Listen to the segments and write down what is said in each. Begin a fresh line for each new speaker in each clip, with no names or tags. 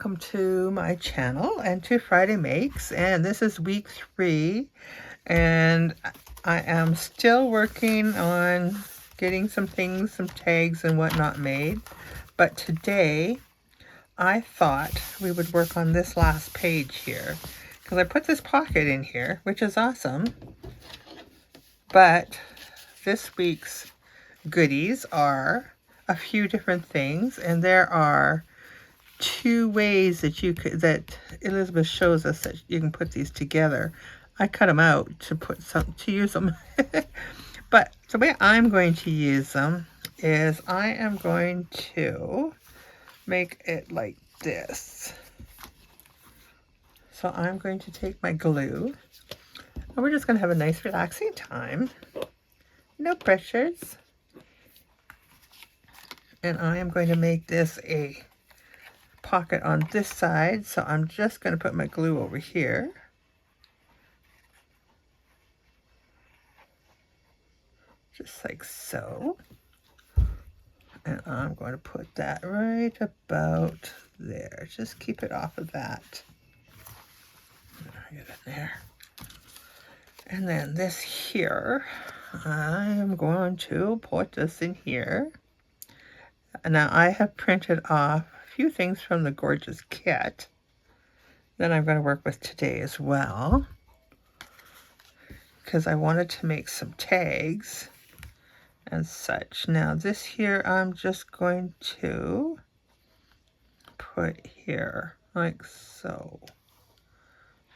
welcome to my channel and to Friday Makes, and this is week 3, and I am still working on getting some things, some tags and whatnot made, but today I thought we would work on this last page here because I put this pocket in here, which is awesome, but this week's goodies are a few different things, and there are 2 ways that that Elizabeth shows us that you can put these together. I cut them out to use them. But the way I'm going to use them is I am going to make it like this. So I'm going to take my glue and we're just going to have a nice relaxing time. No pressures. And I am going to make this a pocket on this side, so I'm just going to put my glue over here. Just like so. And I'm going to put that right about there. Just keep it off of that. Get it there. And then this here, I am going to put this in here. Now I have printed off a few things from the gorgeous kit that I'm going to work with today as well, because I wanted to make some tags and such. Now this here I'm just going to put here like so,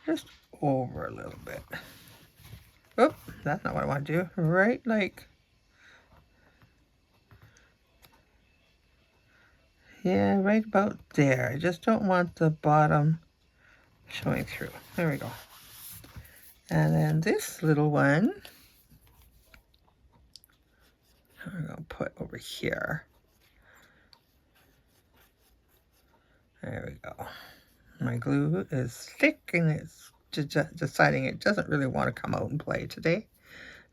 just over a little bit. Oh, that's not what I want to do. Right, like, yeah, right about there. I just don't want the bottom showing through. There we go. And then this little one I'm going to put over here. There we go. My glue is thick and it's just deciding it doesn't really want to come out and play today,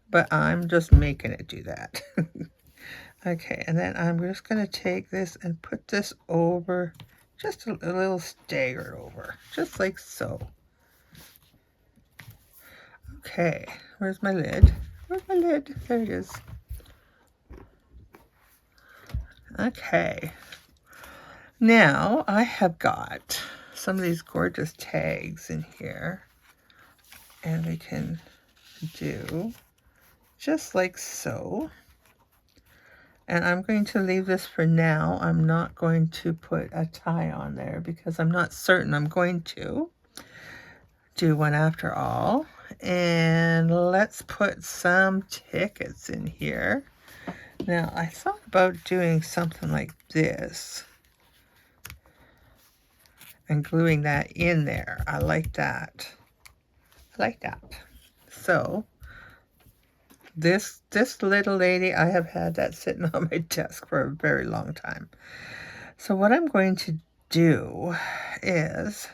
but I'm just making it do that. Okay, and then I'm just going to take this and put this over, just a little staggered over, just like so. Okay, where's my lid? Where's my lid? There it is. Okay, now I have got some of these gorgeous tags in here, and we can do just like so. And I'm going to leave this for now. I'm not going to put a tie on there because I'm not certain I'm going to do one after all. And let's put some tickets in here. Now, I thought about doing something like this and gluing that in there. I like that. I like that. So this little lady, I have had that sitting on my desk for a very long time. So what I'm going to do is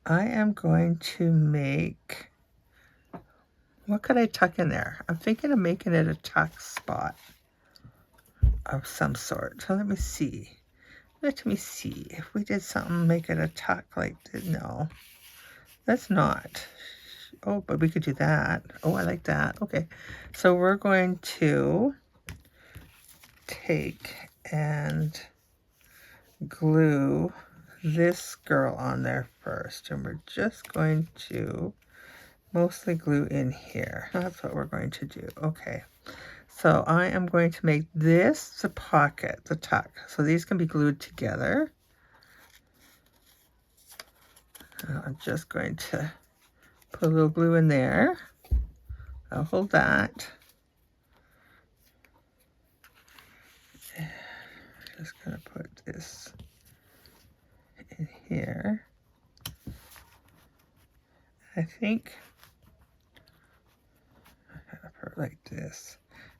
I am going to make, what could I tuck in there? I'm thinking of making it a tuck spot of some sort. So let me see. Let me see. If we did something, make it a tuck like this. No, that's not. Oh, but we could do that. Oh, I like that. Okay, so we're going to take and glue this girl on there first, and we're just going to mostly glue in here. That's what we're going to do. Okay, so I am going to make this the pocket, the tuck. So these can be glued together. I'm just going to put a little glue in there. I'll hold that. Just going to put this in here. I think I'm going to put it like this.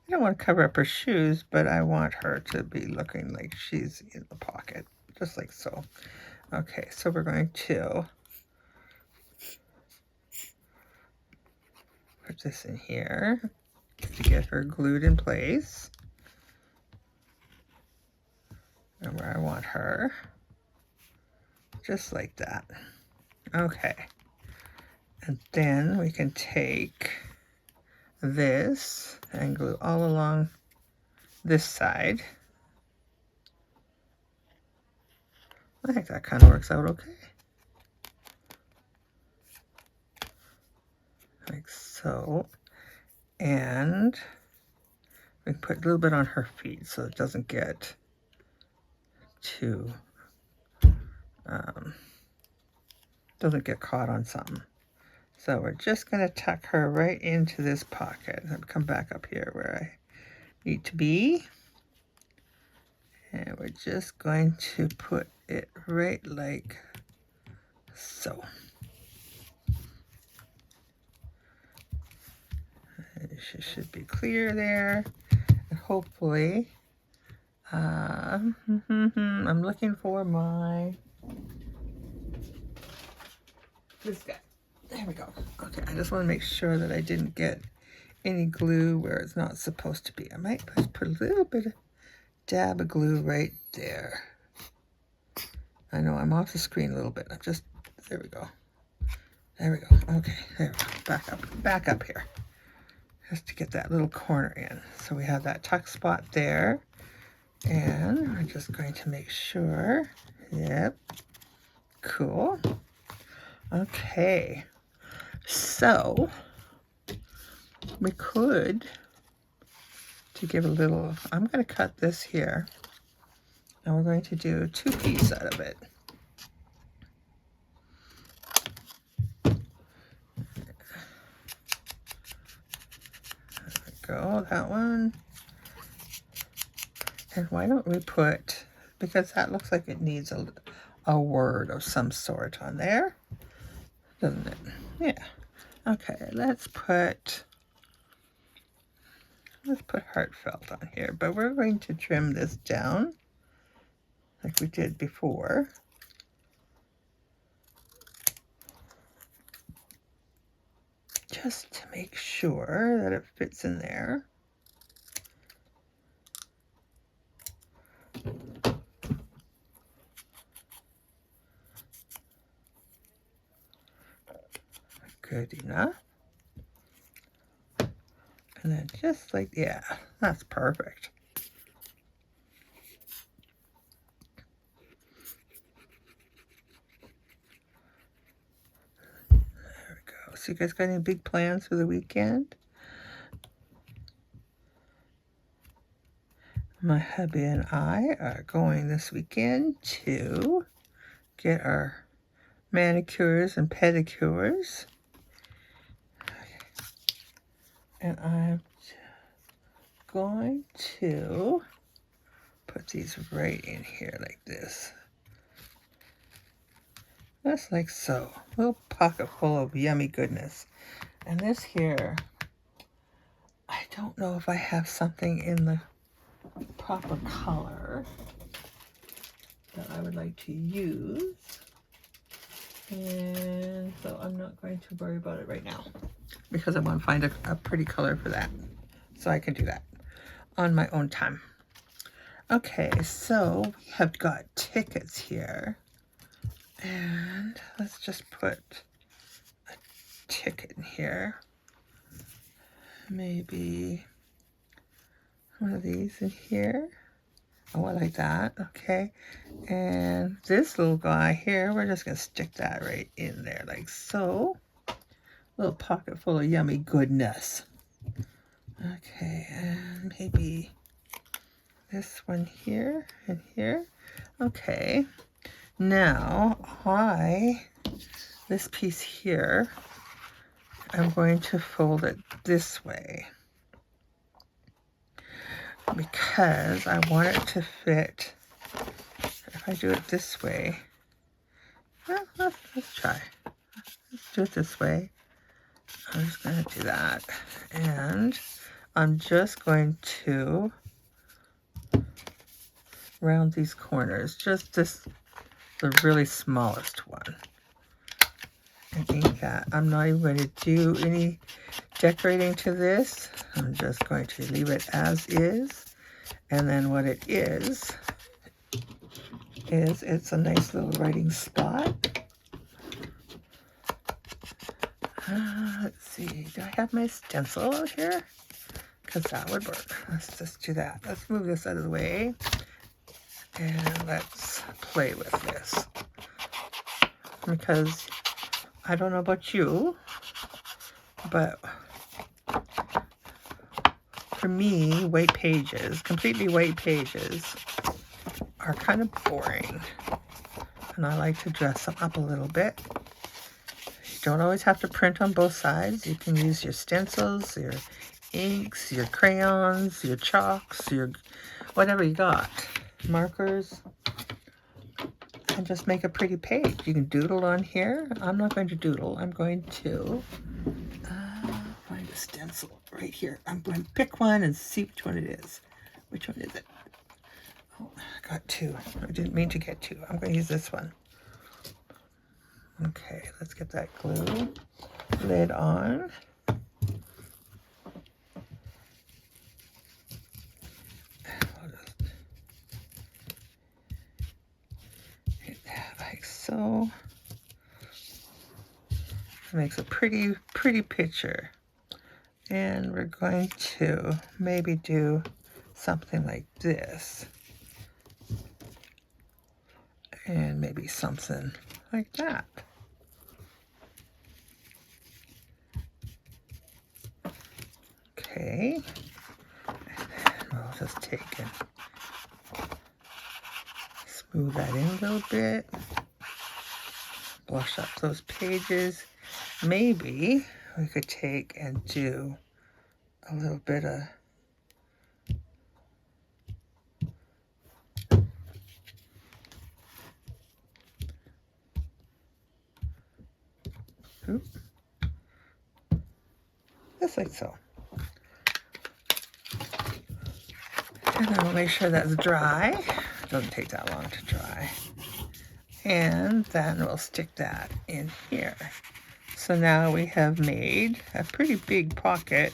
I don't want to cover up her shoes, but I want her to be looking like she's in the pocket, just like so. Okay, so we're going to put this in here to get her glued in place. And where I want her just like that. Okay. And then we can take this and glue all along this side. I think that kind of works out okay. Like so. And we can put a little bit on her feet so it doesn't get too, doesn't get caught on something. So we're just going to tuck her right into this pocket and come back up here where I need to be. And we're just going to put it right like so. She should be clear there. And hopefully, I'm looking for this guy. There we go. Okay, I just want to make sure that I didn't get any glue where it's not supposed to be. I might just put a little bit of dab of glue right there. I know I'm off the screen a little bit. I'm just, there we go. There we go. Okay, there we go. Back up here. Just to get that little corner in. So we have that tuck spot there. And we're just going to make sure. Yep. Cool. Okay. So we could, to give a little, I'm going to cut this here. And we're going to do a 2-piece out of it. There we go, that one. And why don't we put, because that looks like it needs a word of some sort on there, doesn't it? Yeah. Okay, let's put heartfelt on here, but we're going to trim this down like we did before. Just to make sure that it fits in there. Good enough. And then just like, yeah, that's perfect. There we go. So you guys got any big plans for the weekend? My hubby and I are going this weekend to get our manicures and pedicures. And I'm going to put these right in here like this. Just like so. A little pocket full of yummy goodness. And this here, I don't know if I have something in the proper color that I would like to use. And so I'm not going to worry about it right now, because I want to find a pretty color for that. So I can do that on my own time. Okay, so we have got tickets here. And let's just put a ticket in here. Maybe one of these in here. Oh, I like that. Okay. And this little guy here, we're just going to stick that right in there like so. Little pocket full of yummy goodness. Okay, and maybe this one here and here. Okay, now this piece here, I'm going to fold it this way because I want it to fit. If I do it this way, well, let's try. Let's do it this way. I'm just going to do that, and I'm just going to round these corners, just this, the really smallest one. I think that I'm not even going to do any decorating to this. I'm just going to leave it as is, and then what it is, is it's a nice little writing spot. Let's see, do I have my stencil out here? Because that would work. Let's just do that. Let's move this out of the way. And let's play with this. Because I don't know about you, but for me, white pages, completely white pages, are kind of boring. And I like to dress them up a little bit. You don't always have to print on both sides. You can use your stencils, your inks, your crayons, your chalks, your whatever you got. Markers. And just make a pretty page. You can doodle on here. I'm not going to doodle. I'm going to find a stencil right here. I'm going to pick one and see which one it is. Which one is it? Oh, I got two. I didn't mean to get two. I'm going to use this one. Okay, let's get that glue lid on. Like so. It makes a pretty picture. And we're going to maybe do something like this. And maybe something like that. Okay. And we'll just take and smooth that in a little bit. Blush up those pages. Maybe we could take and do a little bit of just like so. And then we'll make sure that's dry. It doesn't take that long to dry. And then we'll stick that in here. So now we have made a pretty big pocket.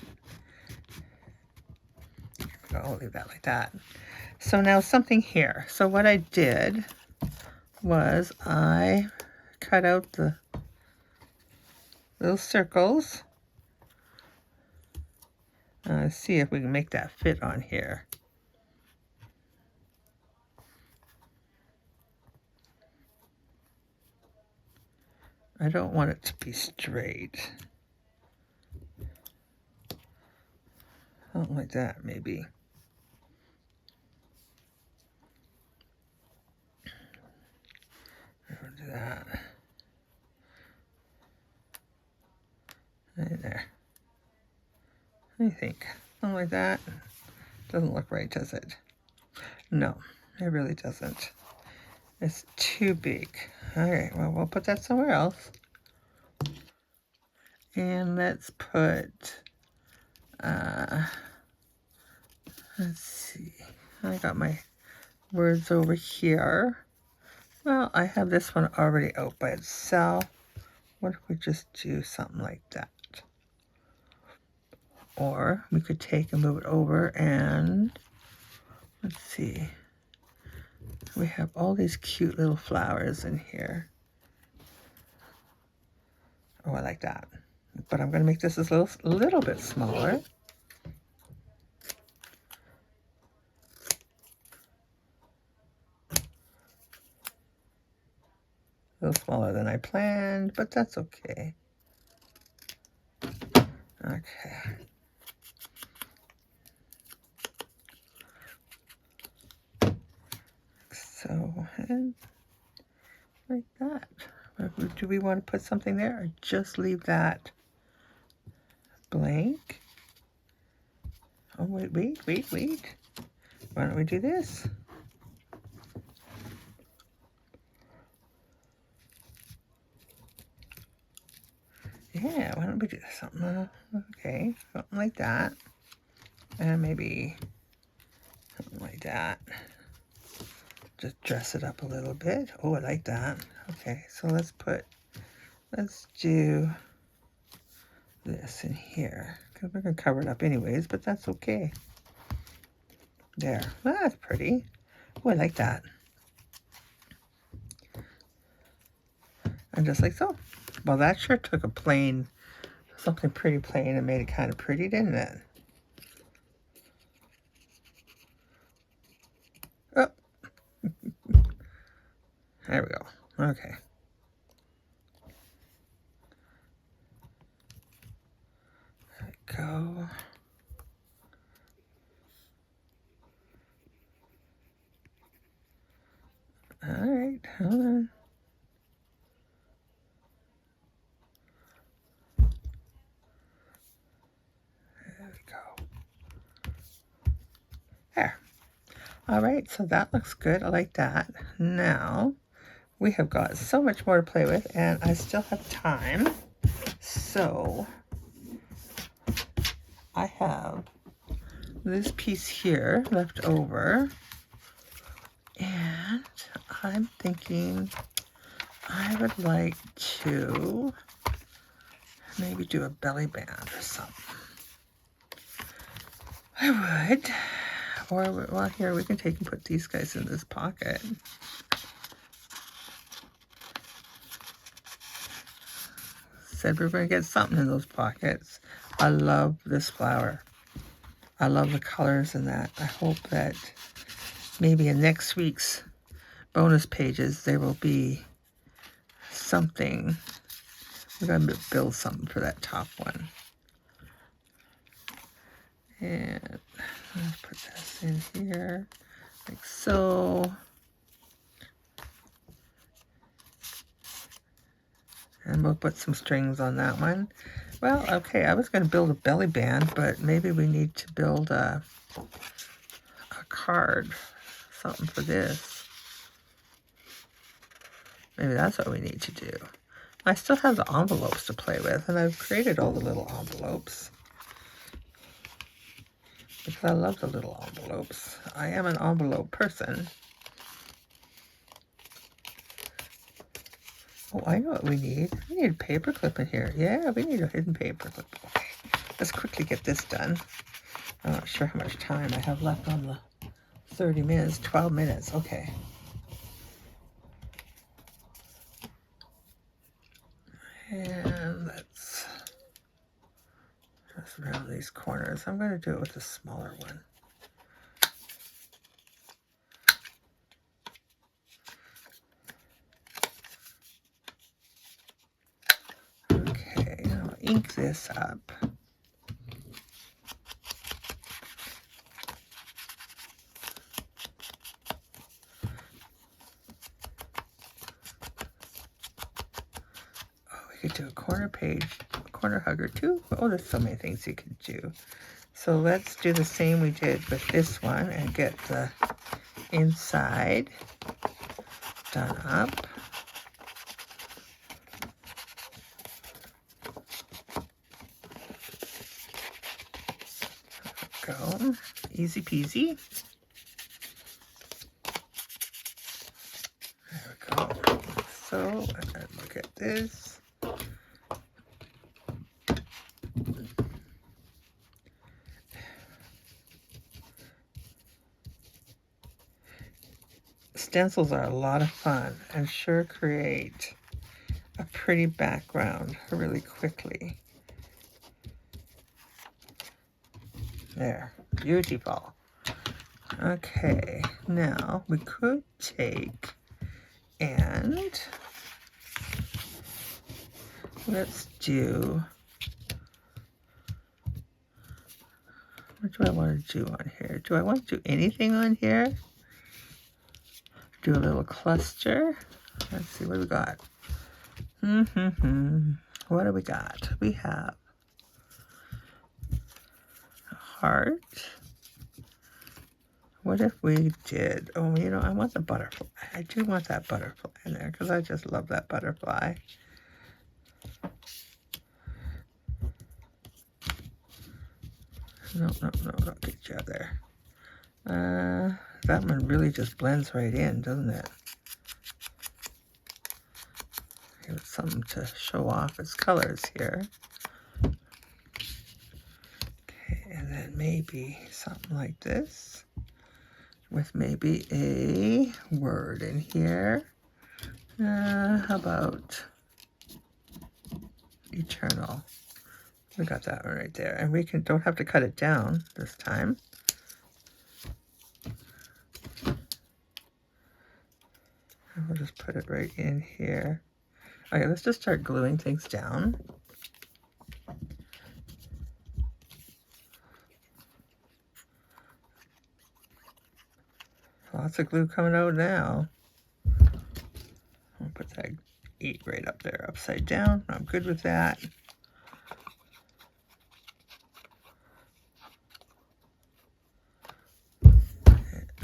I'll leave that like that. So now something here. So what I did was I cut out the little circles. See if we can make that fit on here. I don't want it to be straight. Something like that, maybe. I'll do that. Right there. What do you think? Something like that? Doesn't look right, does it? No, it really doesn't. It's too big. All right, well, we'll put that somewhere else. And let's put, let's see. I got my words over here. Well, I have this one already out by itself. What if we just do something like that? Or we could take and move it over and, let's see. We have all these cute little flowers in here. Oh, I like that. But I'm going to make this a little bit smaller. A little smaller than I planned, but that's okay. Okay. So, and like that. Do we want to put something there or just leave that blank? Oh, wait. Why don't we do this? Yeah, why don't we do something, okay, something like that. And maybe something like that. Just dress it up a little bit. Oh, I like that. Okay, so let's do this in here. Because we're going to cover it up anyways, but that's okay. There. Well, that's pretty. Oh, I like that. And just like so. Well, that sure took a plain, something pretty plain and made it kind of pretty, didn't it? Oh, there we go. Okay. There we go. All right, hold on. There we go. There. All right, so that looks good. I like that. Now, we have got so much more to play with, and I still have time. So, I have this piece here left over, and I'm thinking I would like to maybe do a belly band or something. I would. Or, well, here, we can take and put these guys in this pocket. Said we're going to get something in those pockets. I love this flower. I love the colors in that. I hope that maybe in next week's bonus pages there will be something. We're going to build something for that top one. And let's put this in here like so. And we'll put some strings on that one. Well, okay, I was going to build a belly band, but maybe we need to build a card, something for this. Maybe that's what we need to do. I still have the envelopes to play with, and I've created all the little envelopes. Because I love the little envelopes. I am an envelope person. Oh, I know what we need. We need a paper clip in here. Yeah, we need a hidden paper clip. Okay, let's quickly get this done. I'm not sure how much time I have left on the 30 minutes. 12 minutes, okay. And let's just round these corners. I'm going to do it with a smaller one. Okay, I'll ink this up. You could do a corner page, corner hugger too. Oh, there's so many things you could do. So let's do the same we did with this one and get the inside done up. Go, easy peasy. There we go. So, and then look at this. Stencils are a lot of fun and sure create a pretty background really quickly. There, beautiful. Okay, now we could take and let's do, what do I want to do on here? Do I want to do anything on here? Do a little cluster. Let's see what we got. What do we got? We have a heart. What if we did, oh, you know, I want the butterfly. I do want that butterfly in there because I just love that butterfly. No, don't get you out there. That one really just blends right in, doesn't it? Give it something to show off its colors here. Okay, and then maybe something like this with maybe a word in here. How about Eternal. We got that one right there. And we don't have to cut it down this time. And we'll just put it right in here. Okay, let's just start gluing things down. Lots of glue coming out now. I'll put that 8 right up there, upside down. I'm good with that.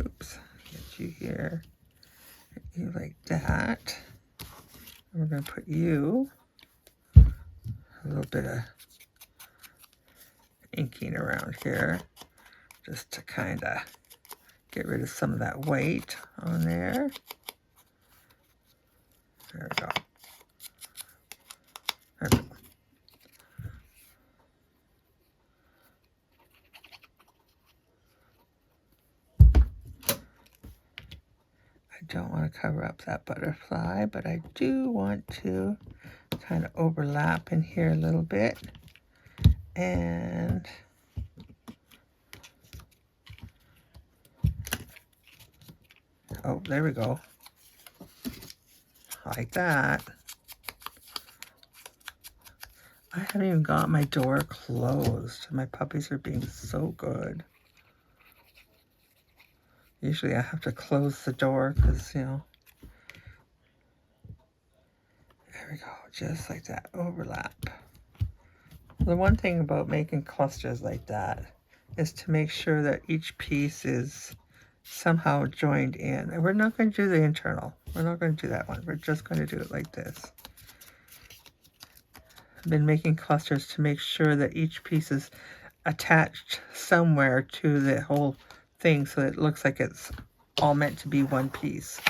Oops, get you here. Get you like that. And we're going to put you a little bit of inking around here just to kind of get rid of some of that white on there. There we go. There we go. I don't want to cover up that butterfly, but I do want to kind of overlap in here a little bit. And oh, there we go. Like that. I haven't even got my door closed. My puppies are being so good. Usually I have to close the door because, you know. There we go, just like that, overlap. The one thing about making clusters like that is to make sure that each piece is somehow joined in. And we're not going to do the internal. We're not going to do that one. We're just going to do it like this. I've been making clusters to make sure that each piece is attached somewhere to the whole thing so it looks like it's all meant to be one piece.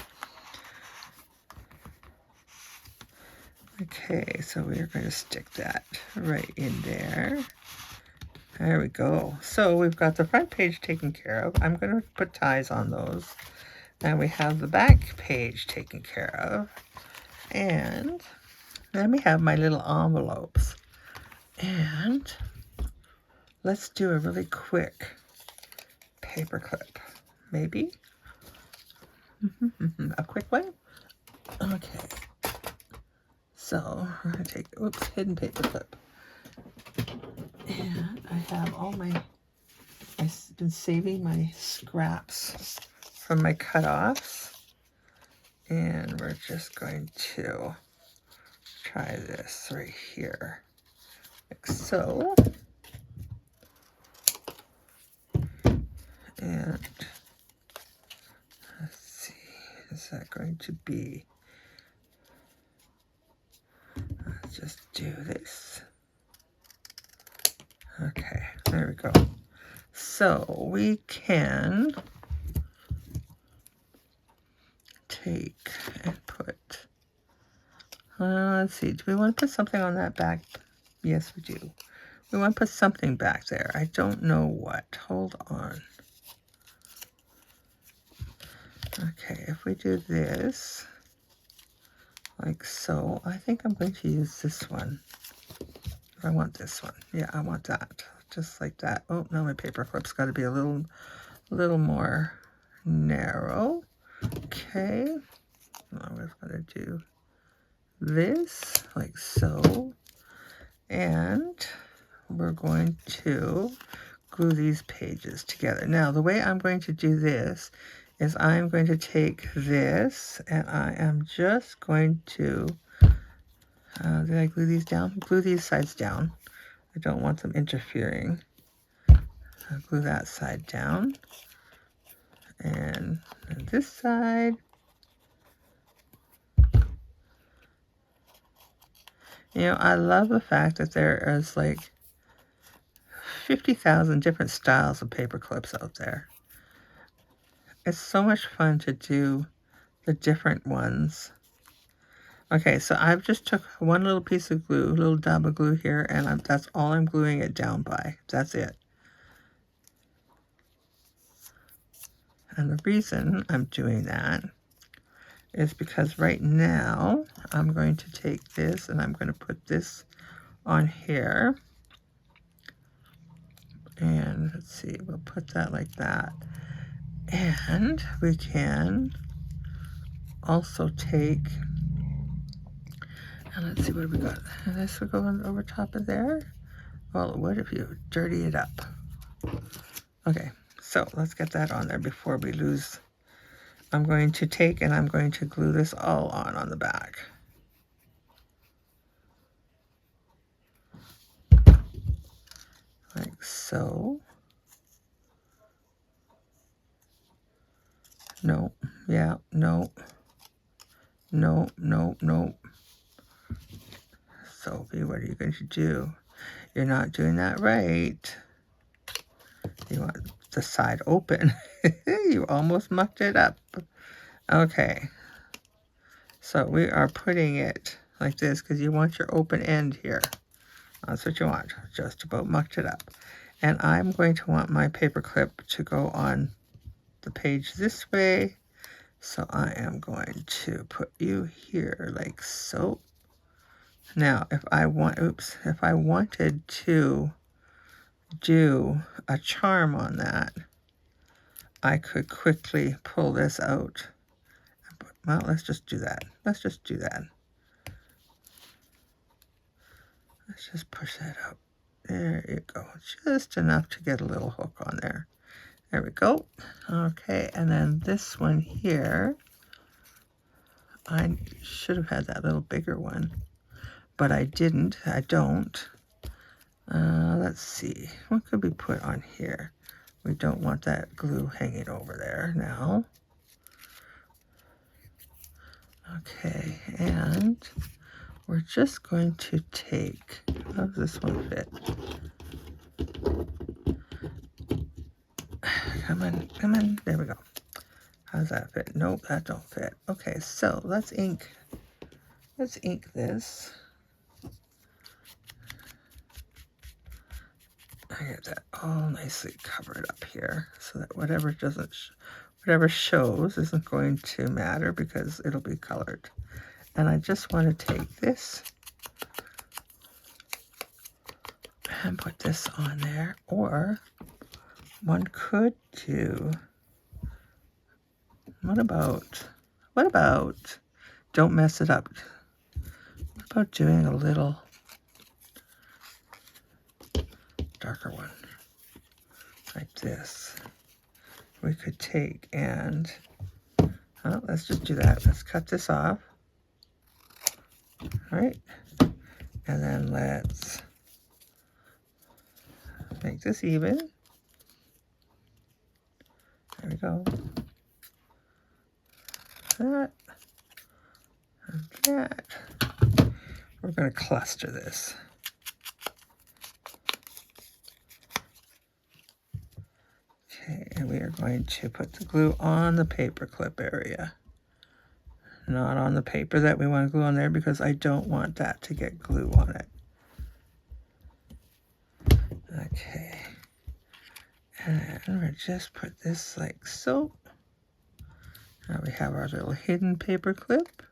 Okay, so we are going to stick that right in there. There we go. So we've got the front page taken care of. I'm going to put ties on those. And we have the back page taken care of. And then we have my little envelopes. And let's do a really quick paper clip. Maybe? A quick one? Okay. So we're going to take, oops, hidden paper clip. And I have all my, I've been saving my scraps from my cut-offs. And we're just going to try this right here, like so. And let's see, is that going to be, let's just do this. Okay, there we go. So we can take and put, let's see, do we want to put something on that back? Yes, we do. We want to put something back there. I don't know what. Hold on. Okay, if we do this, like so, I think I'm going to use this one. I want this one. Yeah, I want that. Just like that. Oh, no, my paper clip's got to be a little more narrow. Okay. Now we're going to do this, like so. And we're going to glue these pages together. Now, the way I'm going to do this is I'm going to take this and I am just going to, did I glue these down? Glue these sides down. I don't want them interfering. I'll glue that side down. And this side. You know, I love the fact that there is like 50,000 different styles of paper clips out there. It's so much fun to do the different ones. Okay, so I've just took one little piece of glue, a little dab of glue here, and that's all I'm gluing it down by. That's it. And the reason I'm doing that is because right now I'm going to take this and I'm going to put this on here. And let's see, we'll put that like that. And we can also take, and let's see what we got. And this will go over top of there. Well, what if you dirty it up? Okay, so let's get that on there before we lose. I'm going to take and I'm going to glue this all on the back. Like so. No, yeah, no. No, no, no. Sophie, what are you going to do? You're not doing that right. You want the side open. You almost mucked it up. Okay. So we are putting it like this because you want your open end here. That's what you want. Just about mucked it up. And I'm going to want my paper clip to go on the page this way. So I am going to put you here like so. Now, if I wanted to do a charm on that, I could quickly pull this out. Well, let's just do that. Let's just do that. Let's just push that out. There you go. Just enough to get a little hook on there. There we go. Okay, and then this one here, I should have had that little bigger one, but I didn't. I don't. Let's see. What could we put on here? We don't want that glue hanging over there now. Okay, and we're just going to take, how does this one fit? Come on, come on, there we go. How does that fit? Nope, that don't fit. Okay, so let's ink this. I get that all nicely covered up here so that whatever shows isn't going to matter because it'll be colored. And I just want to take this and put this on there, or one could do, what about, don't mess it up. What about doing a little darker one like this? We could take and, oh, let's just do that. Let's cut this off. All right, and then let's make this even. There we go. That and that. We're going to cluster this. Okay, and we are going to put the glue on the paper clip area. Not on the paper that we want to glue on there because I don't want that to get glue on it. Okay. And we'll just put this like so. Now we have our little hidden paper clip.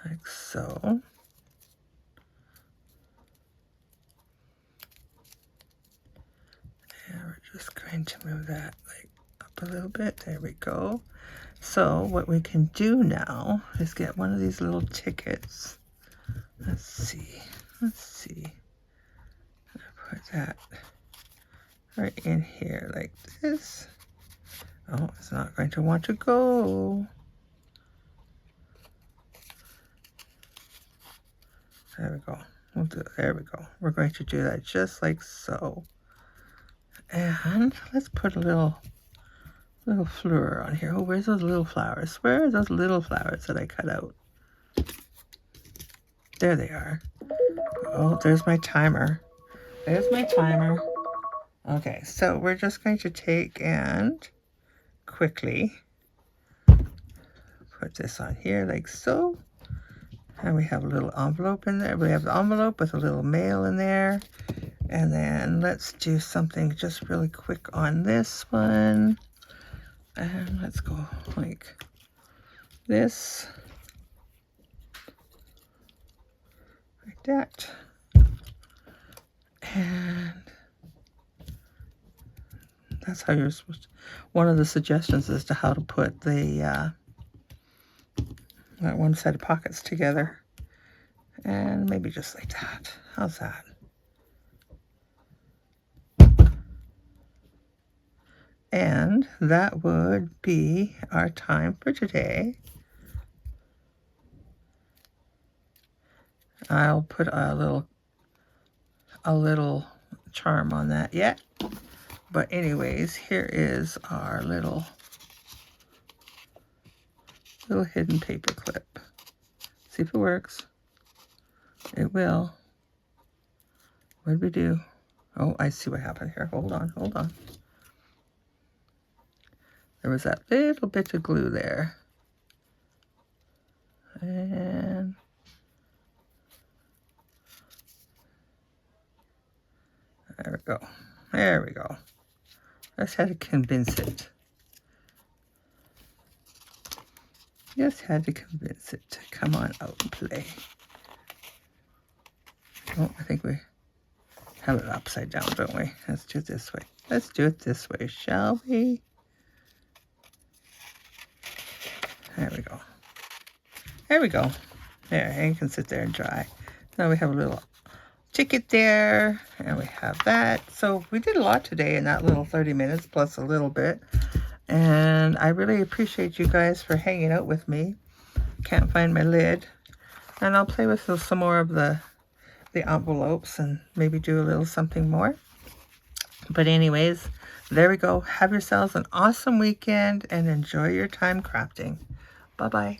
Like so. And we're just going to move that like up a little bit. There we go. So what we can do now is get one of these little tickets. Let's see. Put that right in here like this. Oh, it's not going to want to go. There we go. There we go. We're going to do that just like so. And let's put a little fleur on here. Oh, where's those little flowers? Where are those little flowers that I cut out? There they are. Oh, there's my timer. There's my timer. Okay, so we're just going to take and quickly put this on here like so. And we have a little envelope in there. We have the envelope with a little mail in there. And then let's do something just really quick on this one. And let's go like this. that. And that's how you're supposed to, one of the suggestions as to how to put the that one set of pockets together. And maybe just like that. How's that? And that would be our time for today. I'll put a little charm on that yet. But anyways, here is our little hidden paper clip. See if it works. It will. What did we do? Oh, I see what happened here. Hold on, hold on. There was that little bit of glue there. And there we go. There we go. Just had to convince it. Just had to convince it to come on out and play. Oh, I think we have it upside down, don't we? Let's do it this way. Let's do it this way, shall we? There we go. There we go. There, and you can sit there and dry. Now we have a little ticket there, and we have that. So we did a lot today in that little 30 minutes, plus a little bit. And I really appreciate you guys for hanging out with me. Can't find my lid. And I'll play with some more of the envelopes and maybe do a little something more. But anyways, there we go. Have yourselves an awesome weekend and enjoy your time crafting. Bye-bye.